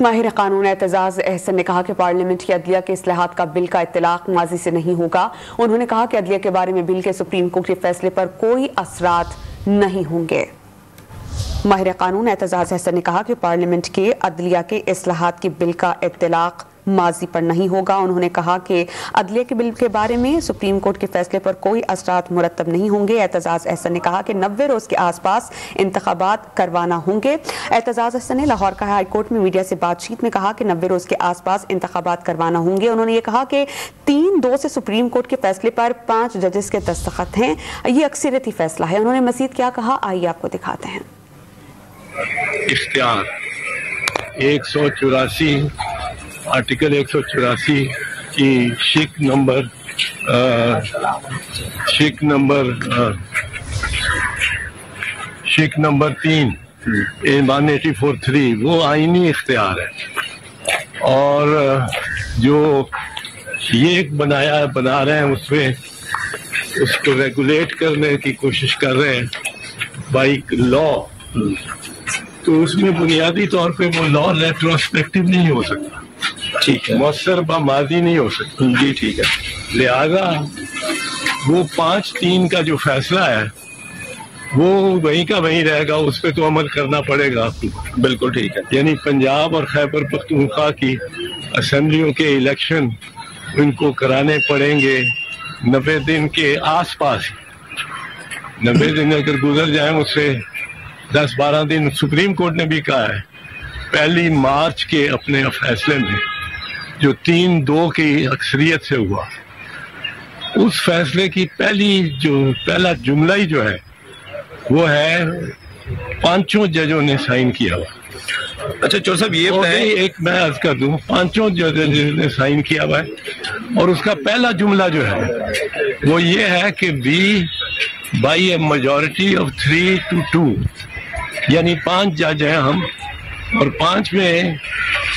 माहिर कानून एतजाज अहसन ने कहा कि पार्लियामेंट की अदलिया के इस्लाहात का बिल का इत्तलाक माजी से नहीं होगा। उन्होंने कहा कि अदलिया के बारे में बिल के सुप्रीम कोर्ट के फैसले पर कोई असरात नहीं होंगे। माहिर कानून एतजाज अहसन ने कहा कि पार्लियामेंट के अदलिया के इस्लाहात के बिल का इत्तलाक माजी पर नहीं होगा। उन्होंने कहा कि अदलिया के बिल के बारे में सुप्रीम कोर्ट के फैसले पर कोई असरात मुरतब नहीं होंगे। एतजाज अहसन ने कहा कि 90 रोज के आसपास इंतखाबात करवाना होंगे। एतजाज अहसन ने लाहौर का हाई कोर्ट में मीडिया से बातचीत में कहा कि 90 रोज के आसपास इंतखाबात करवाना होंगे। उन्होंने ये कहा कि 3-2 से सुप्रीम कोर्ट के फैसले पर 5 जजेस के दस्तखत हैं। ये अक्सरियती फैसला है। उन्होंने मजीद क्या कहा, आइए आपको दिखाते हैं। इख्तियार 184 आर्टिकल 184 की शिक नंबर 3 184(3) वो आईनी इख्तियार है। और जो ये बना रहे हैं उसमें उसको रेगुलेट करने की कोशिश कर रहे हैं बाई लॉ, तो उसमें बुनियादी तौर पे वो लॉ रेट्रोस्पेक्टिव नहीं हो सकता। ठीक है, मौसर माजी नहीं हो सकती। जी ठीक है, लिहाजा वो 5-3 का जो फैसला है वो वहीं का वहीं रहेगा, उस पर तो अमल करना पड़ेगा। बिल्कुल ठीक है। यानी पंजाब और खैबर पख्तूनख्वा की असेंबलियों के इलेक्शन उनको कराने पड़ेंगे 90 दिन के आसपास। 90 दिन अगर गुजर जाए उससे 10-12 दिन, सुप्रीम कोर्ट ने भी कहा है 1 मार्च के अपने फैसले में जो 3-2 की अक्सरियत से हुआ, उस फैसले की पहला जुमला ही जो है वो है 5 जजों ने साइन किया हुआ। अच्छा चौर साहब, ये एक मैं अर्ज कर दूं, 5 जजों ने साइन किया हुआ है और उसका पहला जुमला जो है वो ये है कि we by a majority of 3-2, यानी 5 जज हैं हम, और 5 में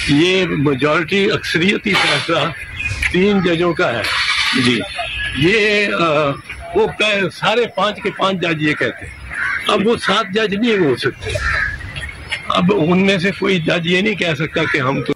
ये मेजॉरिटी अक्सरियती फैसला 3 जजों का है। जी, ये वो सारे 5 के 5 जज ये कहते हैं। अब वो 7 जज नहीं हो सकते। अब उनमें से कोई जज ये नहीं कह सकता कि हम तो